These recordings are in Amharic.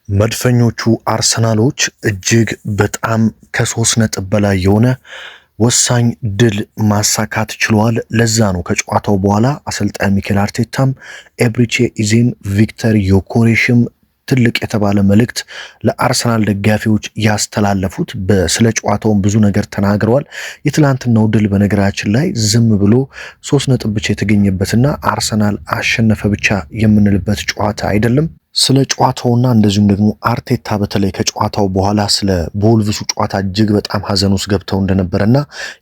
መድፈኞቹ አርሰናሎች እጅግ በጣም ከ3 ነጥብ በላይ የሆነ ወሳኝ ድል ማሳካት ችሏል። ለዛ ነው ከጨዋታው በኋላ አሰልጣኝ ሚኬል አርቴታም ኤብሪቼ ኢዜም ቪክተር ዮኬሬሽም ትልቅ የተባለ መልእክት ለአርሰናል ደጋፊዎች ያስተላለፉት። ስለ ጨዋታው ብዙ ነገር ተናግረዋል። የትላንትናው ድል በነገራችን ላይ ዝም ብሎ 3 ነጥብ ብቻ የተገኘበትና አርሰናል አሸነፈ ብቻ የምንልበት ጨዋታ አይደለም። ስለ ጨዋታውና እንደዚሁም ደግሞ አርቴታ በተለይ ከጨዋታው በኋላ ስለ ቦልቭሱ ጨዋታ እጅግ በጣም ሀዘን ውስጥ ገብተው እንደነበረና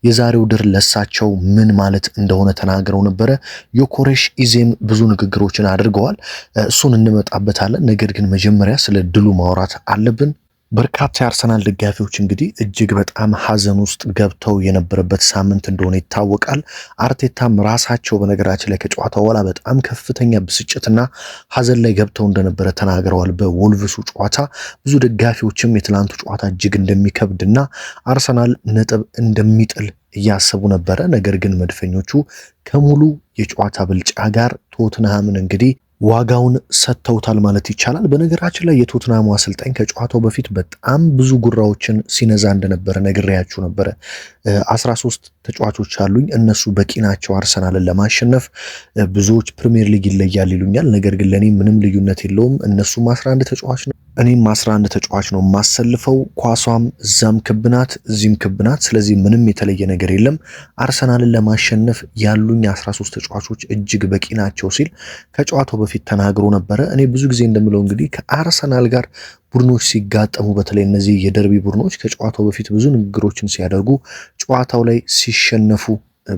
የዛሬው ድል ለሳቸው ምን ማለት እንደሆነ ተናግረው ነበረ። ዮኬሬሽ ኢዜም ብዙ ንግግሮችን አድርገዋል። እሱን እንመጣበታለን። ነገር ግን መጀመሪያ ስለ ድሉ ማውራት አለብን። በርካታ የአርሰናል ደጋፊዎች እንግዲህ እጅግ በጣም ሀዘን ውስጥ ገብተው የነበረበት ሳምንት እንደሆነ ይታወቃል። አርቴታም ራሳቸው በነገራችን ላይ ከጨዋታው በኋላ በጣም ከፍተኛ ብስጭትና ሀዘን ላይ ገብተው እንደነበረ ተናግረዋል። በወልቭሱ ጨዋታ ብዙ ደጋፊዎችም የትላንቱ ጨዋታ እጅግ እንደሚከብድና አርሰናል ነጥብ እንደሚጥል እያሰቡ ነበረ። ነገር ግን መድፈኞቹ ከሙሉ የጨዋታ ብልጫ ጋር ቶትንሃምን እንግዲህ ዋጋውን ሰጥተውታል ማለት ይቻላል። በነገራችን ላይ የቶትናሙ አሰልጣኝ ከጨዋታው በፊት በጣም ብዙ ጉራዎችን ሲነዛ እንደነበረ ነግሬያችሁ ነበረ። 13 ተጫዋቾች አሉኝ፣ እነሱ በቂ ናቸው አርሰናልን ለማሸነፍ። ብዙዎች ፕሪሚየር ሊግ ይለያል ይሉኛል፣ ነገር ግን ለኔ ምንም ልዩነት የለውም። እነሱም 11 ተጫዋች ነው፣ እኔም 11 ተጫዋች ነው የማሰልፈው። ኳሷም እዛም ክብናት እዚህም ክብናት፣ ስለዚህ ምንም የተለየ ነገር የለም። አርሰናልን ለማሸነፍ ያሉኝ 13 ተጫዋቾች እጅግ በቂ ናቸው ሲል ከጨዋታው በፊት ተናግሮ ነበረ። እኔ ብዙ ጊዜ እንደምለው እንግዲህ ከአርሰናል ጋር ቡድኖች ሲጋጠሙ በተለይ እነዚህ የደርቢ ቡድኖች ከጨዋታው በፊት ብዙ ንግግሮችን ሲያደርጉ ጨዋታው ላይ ሲሸነፉ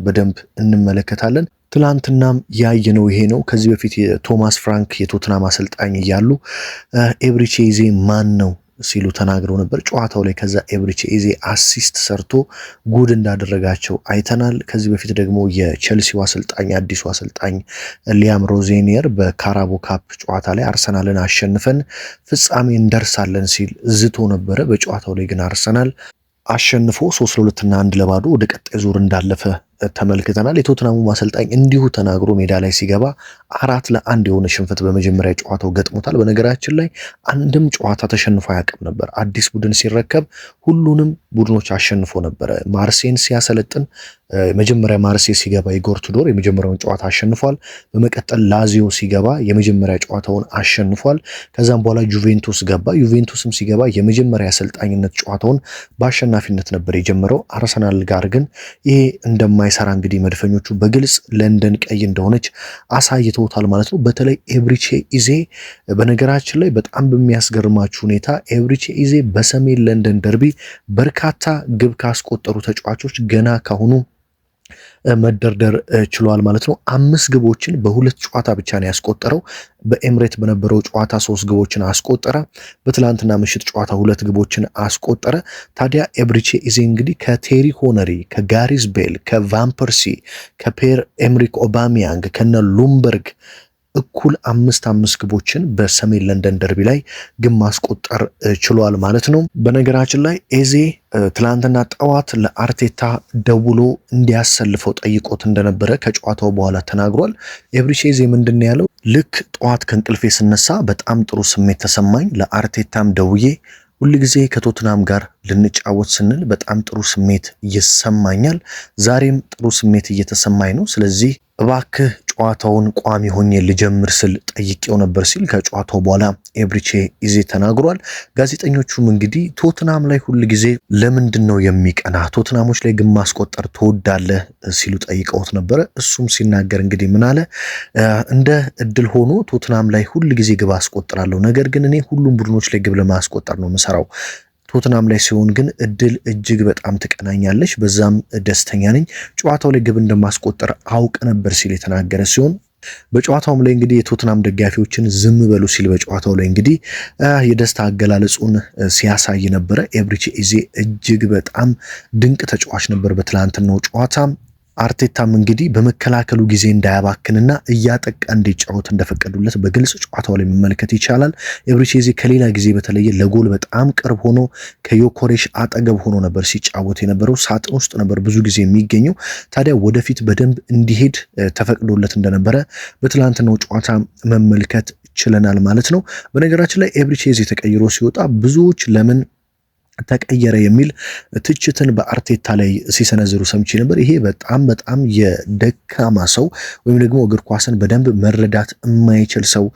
በደንብ እንመለከታለን። ትላንትናም ያየነው ይሄ ነው። ከዚህ በፊት የቶማስ ፍራንክ የቶትናም አሰልጣኝ እያሉ ኤብሪቼ ኢዜ ማን ነው ሲሉ ተናግረው ነበር ጨዋታው ላይ። ከዛ ኤብሪቼ ኢዜ አሲስት ሰርቶ ጉድ እንዳደረጋቸው አይተናል። ከዚህ በፊት ደግሞ የቼልሲው አሰልጣኝ አዲሱ አሰልጣኝ ሊያም ሮዜኒየር በካራቦ ካፕ ጨዋታ ላይ አርሰናልን አሸንፈን ፍጻሜ እንደርሳለን ሲል ዝቶ ነበረ። በጨዋታው ላይ ግን አርሰናል አሸንፎ 3-2 እና 1-0 ወደ ቀጣይ ዙር እንዳለፈ ተመልክተናል። የቶትናሙ አሰልጣኝ እንዲሁ ተናግሮ ሜዳ ላይ ሲገባ 4-1 የሆነ ሽንፈት በመጀመሪያ ጨዋታው ገጥሞታል። በነገራችን ላይ አንድም ጨዋታ ተሸንፎ አያውቅም ነበር። አዲስ ቡድን ሲረከብ ሁሉንም ቡድኖች አሸንፎ ነበረ። ማርሴን ሲያሰለጥን መጀመሪያ ማርሴ ሲገባ ኢጎር ቱዶር የመጀመሪያውን ጨዋታ አሸንፏል። በመቀጠል ላዚዮ ሲገባ የመጀመሪያ ጨዋታውን አሸንፏል። ከዛም በኋላ ጁቬንቱስ ገባ። ዩቬንቱስም ሲገባ የመጀመሪያ አሰልጣኝነት ጨዋታውን በአሸናፊነት ነበር የጀመረው። አርሰናል ጋር ግን ይሄ እንደማይሰራ እንግዲህ መድፈኞቹ በግልጽ ለንደን ቀይ እንደሆነች አሳይተውታል ማለት ነው። በተለይ ኤብሪቼ ኢዜ በነገራችን ላይ በጣም በሚያስገርማችሁ ሁኔታ ኤብሪቼ ኢዜ በሰሜን ለንደን ደርቢ በርካታ ግብ ካስቆጠሩ ተጫዋቾች ገና ካሁኑ መደርደር ችሏል ማለት ነው። 5 ግቦችን በሁለት ጨዋታ ብቻ ነው ያስቆጠረው። በኤምሬት በነበረው ጨዋታ 3 ግቦችን አስቆጠረ። በትላንትና ምሽት ጨዋታ 2 ግቦችን አስቆጠረ። ታዲያ ኤብሪቼ ኢዜ እንግዲህ ከቴሪ ሆነሪ፣ ከጋሪዝ ቤል፣ ከቫን ፐርሲ፣ ከፔር ኤምሪክ ኦባሚያንግ፣ ከነ ሉምበርግ እኩል 5 ግቦችን በሰሜን ለንደን ደርቢ ላይ ግን ማስቆጠር ችሏል ማለት ነው። በነገራችን ላይ ኢዜ ትላንትና ጠዋት ለአርቴታ ደውሎ እንዲያሰልፈው ጠይቆት እንደነበረ ከጨዋታው በኋላ ተናግሯል። ኤብሪቼ ኢዜ ምንድን ያለው? ልክ ጠዋት ከእንቅልፌ ስነሳ በጣም ጥሩ ስሜት ተሰማኝ። ለአርቴታም ደውዬ ሁልጊዜ ከቶትናም ጋር ልንጫወት ስንል በጣም ጥሩ ስሜት ይሰማኛል። ዛሬም ጥሩ ስሜት እየተሰማኝ ነው። ስለዚህ እባክህ ጨዋታውን ቋሚ ሆኜ ልጀምር ስል ጠይቄው ነበር ሲል ከጨዋታው በኋላ ኤብሪቼ ኢዜ ተናግሯል። ጋዜጠኞቹም እንግዲህ ቶትናም ላይ ሁልጊዜ ለምንድን ነው የሚቀና? ቶትናሞች ላይ ግን ማስቆጠር ትወዳለህ ሲሉ ጠይቀውት ነበረ። እሱም ሲናገር እንግዲህ ምን አለ? እንደ እድል ሆኖ ቶትናም ላይ ሁልጊዜ ግብ አስቆጥራለሁ፣ ነገር ግን እኔ ሁሉም ቡድኖች ላይ ግብ ለማስቆጠር ነው የምሰራው። ቶትናም ላይ ሲሆን ግን እድል እጅግ በጣም ትቀናኛለች፣ በዛም ደስተኛ ነኝ። ጨዋታው ላይ ግብ እንደማስቆጠር አውቅ ነበር ሲል የተናገረ ሲሆን በጨዋታውም ላይ እንግዲህ የቶትናም ደጋፊዎችን ዝም በሉ ሲል በጨዋታው ላይ እንግዲህ የደስታ አገላለጹን ሲያሳይ ነበረ። ኤብሪቼ ኢዜ እጅግ በጣም ድንቅ ተጫዋች ነበር በትላንትናው ጨዋታ። አርቴታም እንግዲህ በመከላከሉ ጊዜ እንዳያባክንና እያጠቃ እንዲጫወት እንደፈቀዱለት በግልጽ ጨዋታው ላይ መመልከት ይቻላል። ኤብሪቼ ኢዜ ከሌላ ጊዜ በተለየ ለጎል በጣም ቅርብ ሆኖ ከዮኬሬሽ አጠገብ ሆኖ ነበር ሲጫወት የነበረው። ሳጥን ውስጥ ነበር ብዙ ጊዜ የሚገኘው። ታዲያ ወደፊት በደንብ እንዲሄድ ተፈቅዶለት እንደነበረ በትላንትናው ጨዋታ መመልከት ችለናል ማለት ነው። በነገራችን ላይ ኤብሪቼዜ ተቀይሮ ሲወጣ ብዙዎች ለምን ተቀየረ የሚል ትችትን በአርቴታ ላይ ሲሰነዝሩ ሰምቼ ነበር። ይሄ በጣም የደካማ ሰው ወይም ደግሞ እግር ኳስን በደንብ መረዳት የማይችል ሰው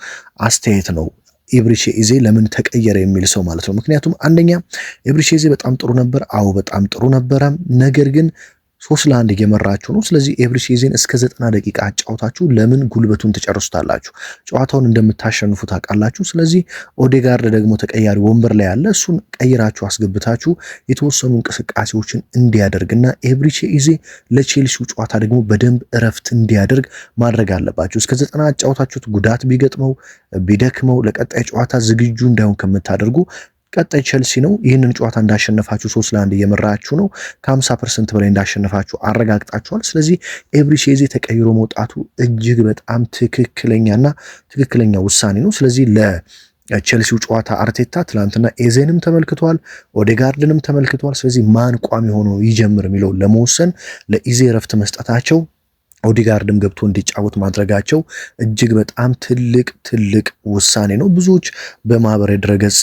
አስተያየት ነው። ኤብሪቼዜ ለምን ተቀየረ የሚል ሰው ማለት ነው። ምክንያቱም አንደኛ ኤብሪቼዜ በጣም ጥሩ ነበር። አዎ በጣም ጥሩ ነበረ። ነገር ግን 3-1 እየመራችሁ ነው። ስለዚህ ኤብሪቼዜን እስከ 90 ደቂቃ አጫውታችሁ ለምን ጉልበቱን ትጨርሱታላችሁ? ጨዋታውን እንደምታሸንፉ ታውቃላችሁ። ስለዚህ ኦዴጋርድ ደግሞ ተቀያሪ ወንበር ላይ ያለ እሱን ቀይራችሁ አስገብታችሁ የተወሰኑ እንቅስቃሴዎችን እንዲያደርግና ኤብሪቼዜ ለቼልሲው ጨዋታ ደግሞ በደንብ እረፍት እንዲያደርግ ማድረግ አለባችሁ። እስከ 90 አጫውታችሁት ጉዳት ቢገጥመው ቢደክመው ለቀጣይ ጨዋታ ዝግጁ እንዳይሆን ከምታደርጉ ቀጣይ ቼልሲ ነው። ይህንን ጨዋታ እንዳሸነፋችሁ 3-1 እየመራችሁ ነው። ከ50% በላይ እንዳሸነፋችሁ አረጋግጣችኋል። ስለዚህ ኤብሪቼዜ ተቀይሮ መውጣቱ እጅግ በጣም ትክክለኛ ውሳኔ ነው። ስለዚህ ለቼልሲው ጨዋታ አርቴታ ትላንትና ኤዜንም ተመልክቷል፣ ኦዴጋርድንም ተመልክቷል። ስለዚህ ማን ቋሚ ሆኖ ይጀምር የሚለው ለመወሰን ለኢዜ ረፍት መስጠታቸው ኦዴጋርድም ገብቶ እንዲጫወት ማድረጋቸው እጅግ በጣም ትልቅ ውሳኔ ነው። ብዙዎች በማህበራዊ ድረገጽ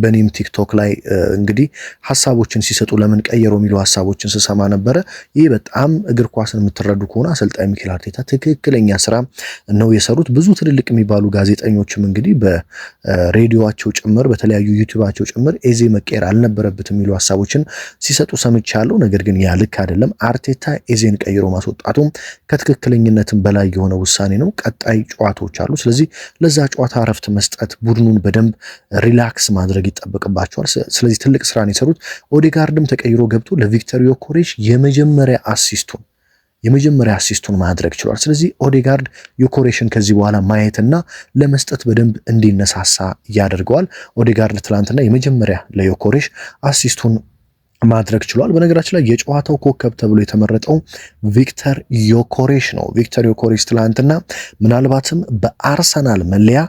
በኔም ቲክቶክ ላይ እንግዲህ ሐሳቦችን ሲሰጡ ለምን ቀየረው የሚሉ ሐሳቦችን ስሰማ ነበረ። ይህ በጣም እግር ኳስን የምትረዱ ከሆነ አሰልጣኝ ሚኬል አርቴታ ትክክለኛ ስራ ነው የሰሩት። ብዙ ትልልቅ የሚባሉ ጋዜጠኞችም እንግዲህ በሬዲዮአቸው ጭምር በተለያዩ ዩቲዩባቸው ጭምር ኤዜ መቀየር አልነበረበትም የሚሉ ሐሳቦችን ሲሰጡ ሰምቻለሁ። ነገር ግን ያ ልክ አይደለም። አርቴታ ኤዜን ቀይሮ ማስወጣቱ ከትክክለኝነትም በላይ የሆነ ውሳኔ ነው። ቀጣይ ጨዋታዎች አሉ። ስለዚህ ለዛ ጨዋታ እረፍት መስጠት፣ ቡድኑን በደንብ ሪላክስ ማድረግ ይጠበቅባቸዋል። ስለዚህ ትልቅ ስራን የሰሩት ኦዴጋርድም ተቀይሮ ገብቶ ለቪክተር ዮኬሬሽ የመጀመሪያ አሲስቱን ማድረግ ችሏል። ስለዚህ ኦዴጋርድ ዮኬሬሽን ከዚህ በኋላ ማየትና ለመስጠት በደንብ እንዲነሳሳ ያደርገዋል። ኦዴጋርድ ትላንትና የመጀመሪያ ለዮኬሬሽ አሲስቱን ማድረግ ችሏል። በነገራችን ላይ የጨዋታው ኮከብ ተብሎ የተመረጠው ቪክተር ዮኬሬሽ ነው። ቪክተር ዮኬሬሽ ትላንትና ምናልባትም በአርሰናል መለያ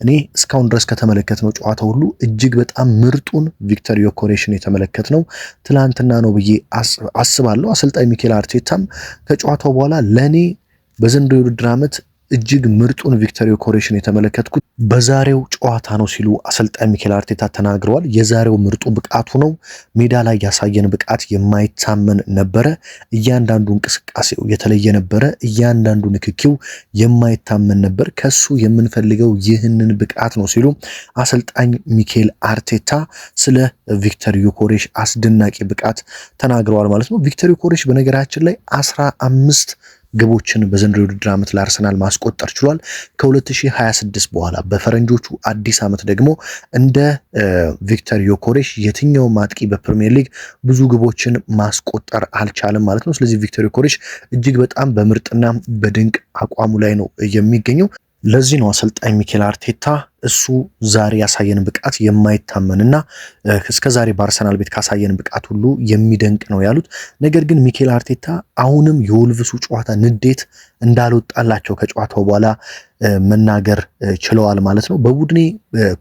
እኔ እስካሁን ድረስ ከተመለከትነው ጨዋታ ሁሉ እጅግ በጣም ምርጡን ቪክተር ዮኬሬሽን የተመለከትነው ትላንትና ነው ብዬ አስባለሁ። አሰልጣኝ ሚኬል አርቴታም ከጨዋታው በኋላ ለኔ በዘንድሮው የውድድር ዓመት እጅግ ምርጡን ቪክተር ዮኬሬሽን የተመለከትኩት በዛሬው ጨዋታ ነው ሲሉ አሰልጣኝ ሚኬል አርቴታ ተናግረዋል። የዛሬው ምርጡ ብቃቱ ነው። ሜዳ ላይ ያሳየን ብቃት የማይታመን ነበረ። እያንዳንዱ እንቅስቃሴው የተለየ ነበረ። እያንዳንዱ ንክኪው የማይታመን ነበር። ከሱ የምንፈልገው ይህንን ብቃት ነው ሲሉ አሰልጣኝ ሚኬል አርቴታ ስለ ቪክተር ዮኬሬሽ አስደናቂ ብቃት ተናግረዋል ማለት ነው። ቪክተር ዮኬሬሽ በነገራችን ላይ 15 ግቦችን በዘንድሮ የውድድር ዓመት ለአርሰናል ማስቆጠር ችሏል። ከ2026 በኋላ በፈረንጆቹ አዲስ ዓመት ደግሞ እንደ ቪክተር ዮኬሬሽ የትኛውም አጥቂ በፕሪሚየር ሊግ ብዙ ግቦችን ማስቆጠር አልቻለም ማለት ነው። ስለዚህ ቪክተር ዮኬሬሽ እጅግ በጣም በምርጥና በድንቅ አቋሙ ላይ ነው የሚገኘው። ለዚህ ነው አሰልጣኝ ሚኬል አርቴታ እሱ ዛሬ ያሳየን ብቃት የማይታመንና እስከዛሬ በአርሰናል ቤት ካሳየን ብቃት ሁሉ የሚደንቅ ነው ያሉት። ነገር ግን ሚኬል አርቴታ አሁንም የወልቭሱ ጨዋታ ንዴት እንዳልወጣላቸው ከጨዋታው በኋላ መናገር ችለዋል ማለት ነው። በቡድኔ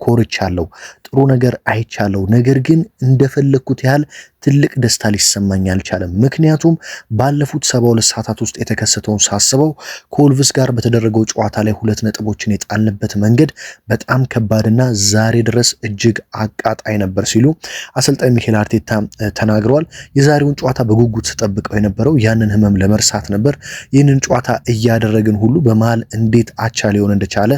ኮርቻለሁ፣ ጥሩ ነገር አይቻለሁ፣ ነገር ግን እንደፈለግኩት ያህል ትልቅ ደስታ ሊሰማኝ አልቻለም። ምክንያቱም ባለፉት 72 ሰዓታት ውስጥ የተከሰተውን ሳስበው ከወልቭስ ጋር በተደረገው ጨዋታ ላይ 2 ነጥቦችን የጣልንበት መንገድ በጣም ከባድና ዛሬ ድረስ እጅግ አቃጣይ ነበር ሲሉ አሰልጣኝ ሚኬል አርቴታ ተናግረዋል። የዛሬውን ጨዋታ በጉጉት ተጠብቀው የነበረው ያንን ህመም ለመርሳት ነበር። ይህንን ጨዋታ እያደረግን ሁሉ በመሃል እንዴት አቻ ሊሆን እንደቻለ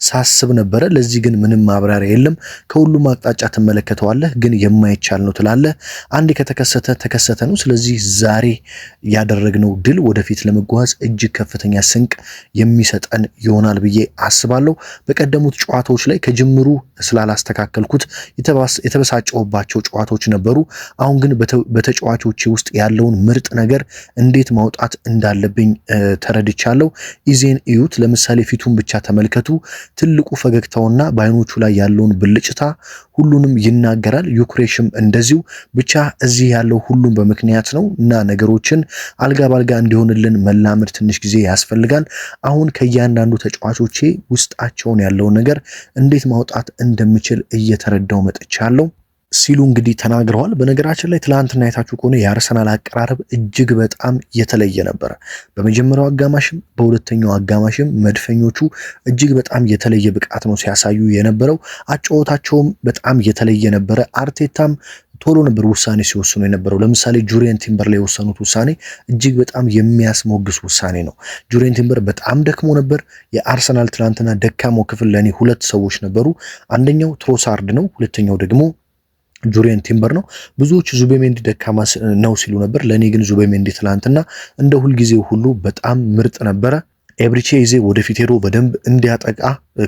ሳስብ ነበረ። ለዚህ ግን ምንም ማብራሪያ የለም። ከሁሉም አቅጣጫ ትመለከተዋለህ፣ ግን የማይቻል ነው ትላለህ። አንድ ተከሰተ ነው። ስለዚህ ዛሬ ያደረግነው ድል ወደፊት ለመጓዝ እጅግ ከፍተኛ ስንቅ የሚሰጠን ይሆናል ብዬ አስባለሁ። በቀደሙት ጨዋታዎች ላይ ከጅምሩ ስላላስተካከልኩት የተበሳጨሁባቸው ጨዋታዎች ነበሩ። አሁን ግን በተጫዋቾቼ ውስጥ ያለውን ምርጥ ነገር እንዴት ማውጣት እንዳለብኝ ተረድቻለሁ። ኢዜን እዩት፣ ለምሳሌ ፊቱን ብቻ ተመልከቱ። ትልቁ ፈገግታውና በአይኖቹ ላይ ያለውን ብልጭታ ሁሉንም ይናገራል። ዮኬሬሽም እንደዚሁ። ብቻ እዚህ ያለው ሁሉም በምክንያት ነው እና ነገሮችን አልጋ ባልጋ እንዲሆንልን መላመድ ትንሽ ጊዜ ያስፈልጋል። አሁን ከእያንዳንዱ ተጫዋቾቼ ውስጣቸውን ያለውን ነገር እንዴት ማውጣት እንደምችል እየተረዳው መጥቻለሁ። ሲሉ እንግዲህ ተናግረዋል። በነገራችን ላይ ትላንትና አይታችሁ ከሆነ የአርሰናል አቀራረብ እጅግ በጣም የተለየ ነበረ። በመጀመሪያው አጋማሽም በሁለተኛው አጋማሽም መድፈኞቹ እጅግ በጣም የተለየ ብቃት ነው ሲያሳዩ የነበረው። አጨዋወታቸውም በጣም የተለየ ነበረ። አርቴታም ቶሎ ነበር ውሳኔ ሲወስኑ የነበረው። ለምሳሌ ጁሪየን ቲምበር ላይ የወሰኑት ውሳኔ እጅግ በጣም የሚያስሞግስ ውሳኔ ነው። ጁሪየን ቲምበር በጣም ደክሞ ነበር። የአርሰናል ትላንትና ደካማው ክፍል ለእኔ ሁለት ሰዎች ነበሩ። አንደኛው ትሮሳርድ ነው፣ ሁለተኛው ደግሞ ጁሪየን ቲምበር ነው። ብዙዎች ዙቤሜንዲ ደካማ ነው ሲሉ ነበር። ለእኔ ግን ዙቤሜንዲ ትላንትና እንደ ሁልጊዜው ሁሉ በጣም ምርጥ ነበረ። ኤብሪቼዜ ወደፊት ሄዶ በደንብ እንዲያጠቃ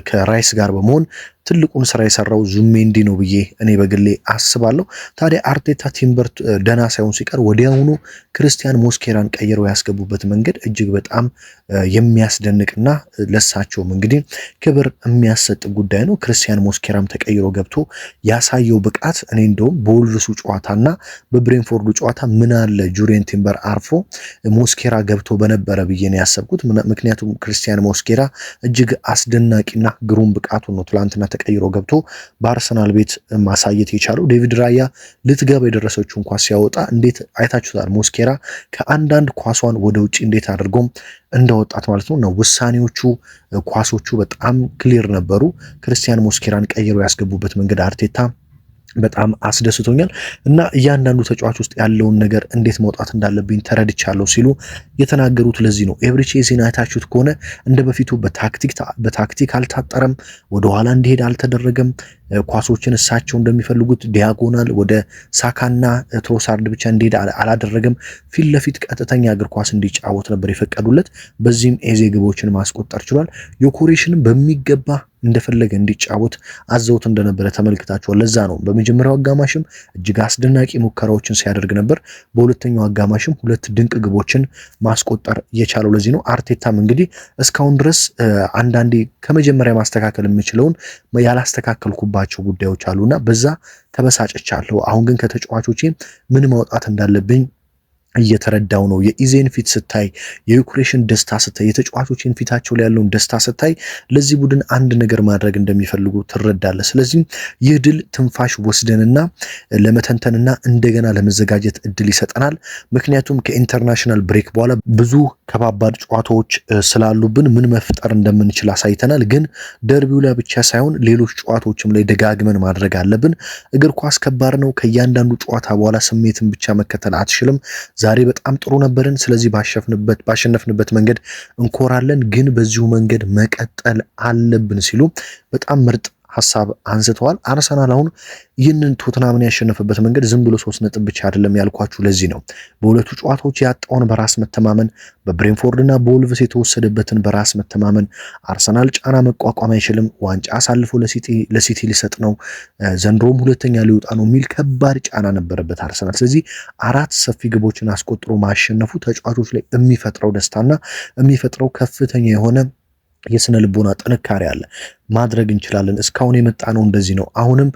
ከራይስ ጋር በመሆን ትልቁን ስራ የሰራው ዙሜንዲ ነው ብዬ እኔ በግሌ አስባለሁ። ታዲያ አርቴታ ቲምበር ደና ሳይሆን ሲቀር ወዲያውኑ ክርስቲያን ሞስኬራን ቀይረው ያስገቡበት መንገድ እጅግ በጣም የሚያስደንቅና ለሳቸውም እንግዲህ ክብር የሚያሰጥ ጉዳይ ነው። ክርስቲያን ሞስኬራም ተቀይሮ ገብቶ ያሳየው ብቃት እኔ እንደውም በወልቭሱ ጨዋታና በብሬንፎርዱ ጨዋታ ምን አለ ጁሪየን ቲምበር አርፎ ሞስኬራ ገብቶ በነበረ ብዬ ነው ያሰብኩት። ምክንያቱም ክርስቲያን ሞስኬራ እጅግ አስደናቂና ግሩም ብቃቱን ነው ትላንትና ተቀይሮ ገብቶ በአርሰናል ቤት ማሳየት የቻለው። ዴቪድ ራያ ልትገባ የደረሰችውን ኳስ ሲያወጣ እንዴት አይታችሁታል። ሞስኬራ ከአንዳንድ ኳሷን ወደ ውጭ እንዴት አድርጎም እንደወጣት ማለት ነው። ውሳኔዎቹ ኳሶቹ በጣም ክሊር ነበሩ። ክርስቲያን ሞስኬራን ቀይሮ ያስገቡበት መንገድ አርቴታ በጣም አስደስቶኛል እና እያንዳንዱ ተጫዋች ውስጥ ያለውን ነገር እንዴት መውጣት እንዳለብኝ ተረድቻለሁ ሲሉ የተናገሩት ለዚህ ነው። ኤብሪቼዜን አይታችሁት ከሆነ እንደ በፊቱ በታክቲክ አልታጠረም፣ ወደኋላ እንዲሄድ አልተደረገም። ኳሶችን እሳቸው እንደሚፈልጉት ዲያጎናል ወደ ሳካና ትሮሳርድ ብቻ እንዲሄድ አላደረገም። ፊት ለፊት ቀጥተኛ እግር ኳስ እንዲጫወት ነበር የፈቀዱለት። በዚህም ኤዜ ግቦችን ማስቆጠር ችሏል። ዮኮሬሽንም በሚገባ እንደፈለገ እንዲጫወት አዘውት እንደነበረ ተመልክታችኋል። ለዛ ነው በመጀመሪያው አጋማሽም እጅግ አስደናቂ ሙከራዎችን ሲያደርግ ነበር። በሁለተኛው አጋማሽም ሁለት ድንቅ ግቦችን ማስቆጠር የቻለው ለዚህ ነው። አርቴታም እንግዲህ እስካሁን ድረስ አንዳንዴ ከመጀመሪያ ማስተካከል የምችለውን ያላስተካከልኩባቸው ጉዳዮች አሉና በዛ ተበሳጭቻለሁ። አሁን ግን ከተጫዋቾቼ ምን ማውጣት እንዳለብኝ እየተረዳው ነው። የኢዜን ፊት ስታይ፣ የዩክሬሽን ደስታ ስታይ፣ የተጫዋቾችን ፊታቸው ላይ ያለውን ደስታ ስታይ ለዚህ ቡድን አንድ ነገር ማድረግ እንደሚፈልጉ ትረዳለህ። ስለዚህ ይህ ድል ትንፋሽ ወስደንና ለመተንተንና እንደገና ለመዘጋጀት እድል ይሰጠናል። ምክንያቱም ከኢንተርናሽናል ብሬክ በኋላ ብዙ ከባባድ ጨዋታዎች ስላሉብን ምን መፍጠር እንደምንችል አሳይተናል። ግን ደርቢው ላይ ብቻ ሳይሆን ሌሎች ጨዋታዎችም ላይ ደጋግመን ማድረግ አለብን። እግር ኳስ ከባድ ነው። ከእያንዳንዱ ጨዋታ በኋላ ስሜትን ብቻ መከተል አትችልም። ዛሬ በጣም ጥሩ ነበርን። ስለዚህ ባሸነፍንበት መንገድ እንኮራለን፣ ግን በዚሁ መንገድ መቀጠል አለብን ሲሉ በጣም ምርጥ ሀሳብ አንስተዋል። አርሰናል አሁን ይህንን ቶትናምን ያሸነፈበት መንገድ ዝም ብሎ 3 ነጥብ ብቻ አይደለም ያልኳችሁ ለዚህ ነው። በሁለቱ ጨዋታዎች ያጣውን በራስ መተማመን፣ በብሬንፎርድና በወልቭስ የተወሰደበትን በራስ መተማመን አርሰናል ጫና መቋቋም አይችልም፣ ዋንጫ አሳልፎ ለሲቲ ሊሰጥ ነው፣ ዘንድሮም ሁለተኛ ሊወጣ ነው የሚል ከባድ ጫና ነበረበት አርሰናል። ስለዚህ 4 ሰፊ ግቦችን አስቆጥሮ ማሸነፉ ተጫዋቾች ላይ የሚፈጥረው ደስታና የሚፈጥረው ከፍተኛ የሆነ የስነ ልቦና ጥንካሬ አለ። ማድረግ እንችላለን፣ እስካሁን የመጣ ነው እንደዚህ ነው፣ አሁንም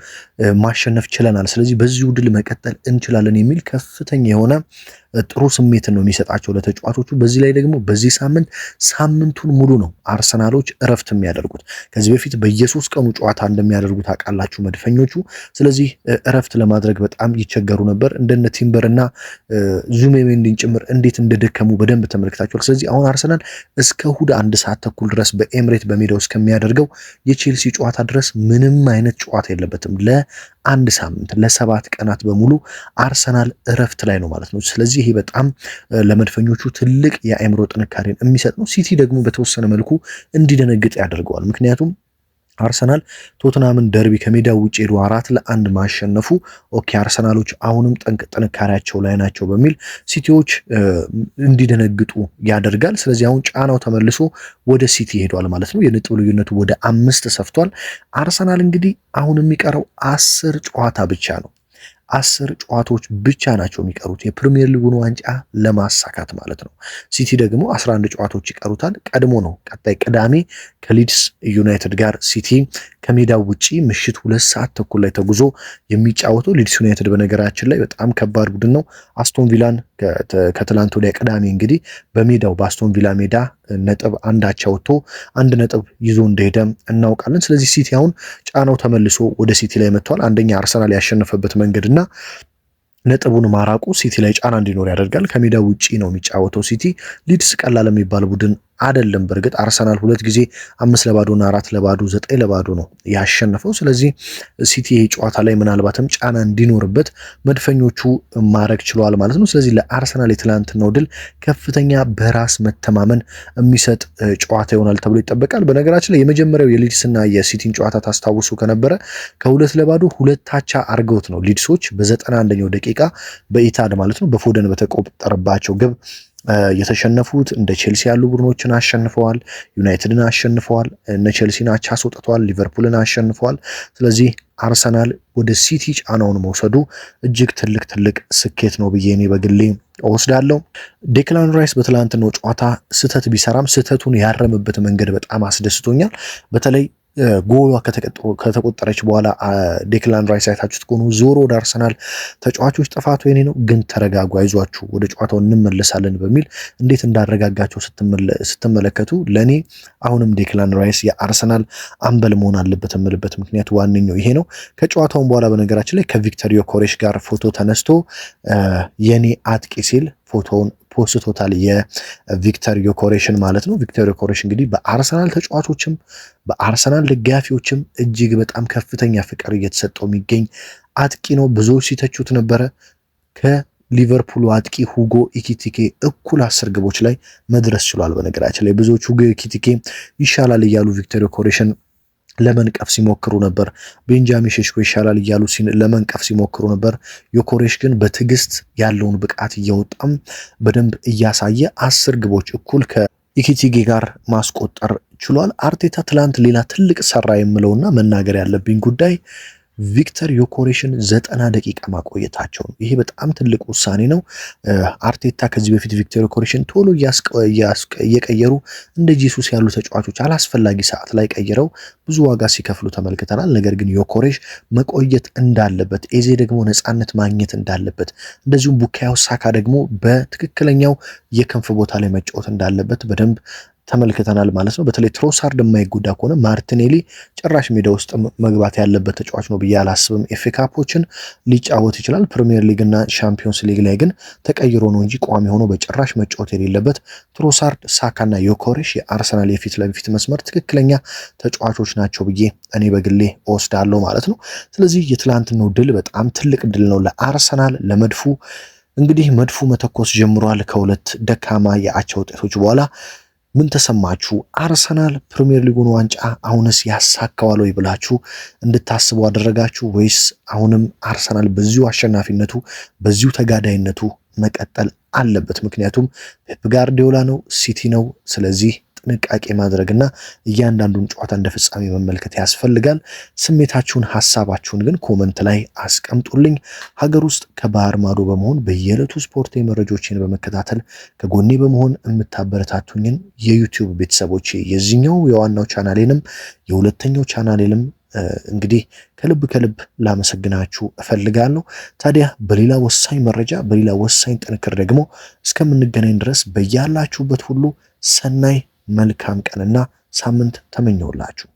ማሸነፍ ችለናል፣ ስለዚህ በዚሁ ድል መቀጠል እንችላለን የሚል ከፍተኛ የሆነ ጥሩ ስሜትን ነው የሚሰጣቸው ለተጫዋቾቹ። በዚህ ላይ ደግሞ በዚህ ሳምንቱን ሙሉ ነው አርሰናሎች እረፍት የሚያደርጉት። ከዚህ በፊት በየ3 ቀኑ ጨዋታ እንደሚያደርጉ ታውቃላችሁ መድፈኞቹ። ስለዚህ እረፍት ለማድረግ በጣም ይቸገሩ ነበር። እንደነ ቲምበርና ዙሜሜንዲን ጭምር እንዴት እንደደከሙ በደንብ ተመልክታችኋል። ስለዚህ አሁን አርሰናል እስከ እሁድ 1 ሰዓት ተኩል ድረስ በኤምሬት በሜዳው እስከሚያደርገው የቼልሲ ጨዋታ ድረስ ምንም አይነት ጨዋታ የለበትም። ለ1 ሳምንት ለ7 ቀናት በሙሉ አርሰናል እረፍት ላይ ነው ማለት ነው። ስለዚህ ይሄ በጣም ለመድፈኞቹ ትልቅ የአእምሮ ጥንካሬን የሚሰጥ ነው። ሲቲ ደግሞ በተወሰነ መልኩ እንዲደነግጥ ያደርገዋል። ምክንያቱም አርሰናል ቶትናምን ደርቢ ከሜዳው ውጭ ሄዶ 4-1 ማሸነፉ ኦኬ አርሰናሎች አሁንም ጥንካሬያቸው ላይ ናቸው በሚል ሲቲዎች እንዲደነግጡ ያደርጋል። ስለዚህ አሁን ጫናው ተመልሶ ወደ ሲቲ ሄዷል ማለት ነው። የነጥብ ልዩነቱ ወደ 5 ሰፍቷል። አርሰናል እንግዲህ አሁን የሚቀረው 10 ጨዋታ ብቻ ነው። 10 ጨዋታዎች ብቻ ናቸው የሚቀሩት የፕሪሚየር ሊጉን ዋንጫ ለማሳካት ማለት ነው። ሲቲ ደግሞ 11 ጨዋታዎች ይቀሩታል። ቀድሞ ነው ቀጣይ ቅዳሜ ከሊድስ ዩናይትድ ጋር ሲቲ ከሜዳው ውጪ ምሽት 2 ሰዓት ተኩል ላይ ተጉዞ የሚጫወተው። ሊድስ ዩናይትድ በነገራችን ላይ በጣም ከባድ ቡድን ነው። አስቶን ቪላን ከትላንት ወዲያ ቅዳሜ እንግዲህ በሜዳው በአስቶን ቪላ ሜዳ ነጥብ አንዳቻ ወጥቶ 1 ነጥብ ይዞ እንደሄደ እናውቃለን። ስለዚህ ሲቲ አሁን ጫናው ተመልሶ ወደ ሲቲ ላይ መጥቷል። አንደኛ አርሰናል ያሸነፈበት መንገድና ነጥቡን ማራቁ ሲቲ ላይ ጫና እንዲኖር ያደርጋል። ከሜዳ ውጪ ነው የሚጫወተው ሲቲ። ሊድስ ቀላል የሚባል ቡድን አይደለም። በእርግጥ አርሰናል 2 ጊዜ 5-0 እና 4-0 9-0 ነው ያሸነፈው። ስለዚህ ሲቲ ይሄ ጨዋታ ላይ ምናልባትም ጫና እንዲኖርበት መድፈኞቹ ማድረግ ችለዋል ማለት ነው። ስለዚህ ለአርሰናል የትላንትናው ድል ከፍተኛ በራስ መተማመን የሚሰጥ ጨዋታ ይሆናል ተብሎ ይጠበቃል። በነገራችን ላይ የመጀመሪያው የሊድስ እና የሲቲን ጨዋታ ታስታውሱ ከነበረ ከ2-0 2 አርገውት ነው ሊድሶች በ91ኛው ደቂቃ በኢታድ ማለት ነው በፎደን በተቆጠረባቸው ግብ የተሸነፉት። እንደ ቼልሲ ያሉ ቡድኖችን አሸንፈዋል፣ ዩናይትድን አሸንፈዋል፣ እነ ቼልሲን አቻ አስወጥተዋል፣ ሊቨርፑልን አሸንፈዋል። ስለዚህ አርሰናል ወደ ሲቲ ጫናውን መውሰዱ እጅግ ትልቅ ስኬት ነው ብዬ እኔ በግሌ እወስዳለሁ። ዴክላን ራይስ በትላንትናው ጨዋታ ስህተት ቢሰራም ስህተቱን ያረመበት መንገድ በጣም አስደስቶኛል። በተለይ ጎሏ ከተቆጠረች በኋላ ዴክላን ራይስ አይታችሁት ከሆኑ ዞሮ ወደ አርሰናል ተጫዋቾች ጥፋቱ የኔ ነው፣ ግን ተረጋጉ፣ አይዟችሁ፣ ወደ ጨዋታው እንመለሳለን በሚል እንዴት እንዳረጋጋቸው ስትመለከቱ ለኔ አሁንም ዴክላን ራይስ የአርሰናል አምበል መሆን አለበት የምልበት ምክንያት ዋነኛው ይሄ ነው። ከጨዋታውን በኋላ በነገራችን ላይ ከቪክተር ዮኬሬሽ ጋር ፎቶ ተነስቶ የኔ አጥቂ ሲል ፎቶውን ፖስቶታል። የቪክተር ዮኬሬሽን ማለት ነው። ቪክተር ዮኬሬሽ እንግዲህ በአርሰናል ተጫዋቾችም በአርሰናል ደጋፊዎችም እጅግ በጣም ከፍተኛ ፍቅር እየተሰጠው የሚገኝ አጥቂ ነው። ብዙዎች ሲተቹት ነበረ። ከሊቨርፑሉ አጥቂ ሁጎ ኢኪቲኬ እኩል 10 ግቦች ላይ መድረስ ችሏል። በነገራችን ላይ ብዙዎች ሁጎ ኢኪቲኬ ይሻላል እያሉ ቪክተር ዮኬሬሽን ለመንቀፍ ሲሞክሩ ነበር። ቤንጃሚን ሼሽኮ ይሻላል እያሉ ለመንቀፍ ሲሞክሩ ነበር። ዮኬሬሽ ግን በትዕግስት ያለውን ብቃት እያወጣም በደንብ እያሳየ 10 ግቦች እኩል ከኢኪቲኬ ጋር ማስቆጠር ችሏል። አርቴታ ትላንት ሌላ ትልቅ ሰራ የምለውና መናገር ያለብኝ ጉዳይ ቪክተር ዮኬሬሽን 90 ደቂቃ ማቆየታቸው ነው። ይሄ በጣም ትልቅ ውሳኔ ነው። አርቴታ ከዚህ በፊት ቪክተር ዮኬሬሽን ቶሎ እየቀየሩ እንደ ጂሱስ ያሉ ተጫዋቾች አላስፈላጊ ሰዓት ላይ ቀይረው ብዙ ዋጋ ሲከፍሉ ተመልክተናል። ነገር ግን ዮኬሬሽ መቆየት እንዳለበት፣ ኤዜ ደግሞ ነፃነት ማግኘት እንዳለበት፣ እንደዚሁም ቡካዮ ሳካ ደግሞ በትክክለኛው የክንፍ ቦታ ላይ መጫወት እንዳለበት በደንብ ተመልክተናል ማለት ነው። በተለይ ትሮሳርድ የማይጎዳ ከሆነ ማርቲኔሊ ጭራሽ ሜዳ ውስጥ መግባት ያለበት ተጫዋች ነው ብዬ አላስብም። ኤፍ ኤ ካፖችን ሊጫወት ይችላል። ፕሪሚየር ሊግ እና ሻምፒዮንስ ሊግ ላይ ግን ተቀይሮ ነው እንጂ ቋሚ ሆኖ በጭራሽ መጫወት የሌለበት ትሮሳርድ፣ ሳካና ዮኬሬሽ የአርሰናል የፊት ለፊት መስመር ትክክለኛ ተጫዋቾች ናቸው ብዬ እኔ በግሌ እወስዳለሁ ማለት ነው። ስለዚህ የትላንትናው ድል በጣም ትልቅ ድል ነው ለአርሰናል ለመድፉ። እንግዲህ መድፉ መተኮስ ጀምሯል ከሁለት ደካማ የአቻ ውጤቶች በኋላ። ምን ተሰማችሁ? አርሰናል ፕሪሚየር ሊጉን ዋንጫ አሁንስ ያሳካዋል ወይ ብላችሁ እንድታስቡ አደረጋችሁ ወይስ አሁንም አርሰናል በዚሁ አሸናፊነቱ በዚሁ ተጋዳይነቱ መቀጠል አለበት? ምክንያቱም ፔፕ ጋርዲዮላ ነው፣ ሲቲ ነው። ስለዚህ ጥንቃቄ ማድረግና እያንዳንዱን ጨዋታ እንደ ፍጻሜ መመልከት ያስፈልጋል። ስሜታችሁን ሐሳባችሁን ግን ኮመንት ላይ አስቀምጡልኝ። ሀገር ውስጥ ከባህር ማዶ በመሆን በየዕለቱ ስፖርታዊ መረጃዎችን በመከታተል ከጎኔ በመሆን የምታበረታቱኝን የዩቲዩብ ቤተሰቦቼ የዚህኛው የዋናው ቻናሌንም የሁለተኛው ቻናሌንም እንግዲህ ከልብ ላመሰግናችሁ እፈልጋለሁ። ታዲያ በሌላ ወሳኝ መረጃ በሌላ ወሳኝ ጥንክር ደግሞ እስከምንገናኝ ድረስ በያላችሁበት ሁሉ ሰናይ መልካም ቀንና ሳምንት ተመኘውላችሁ።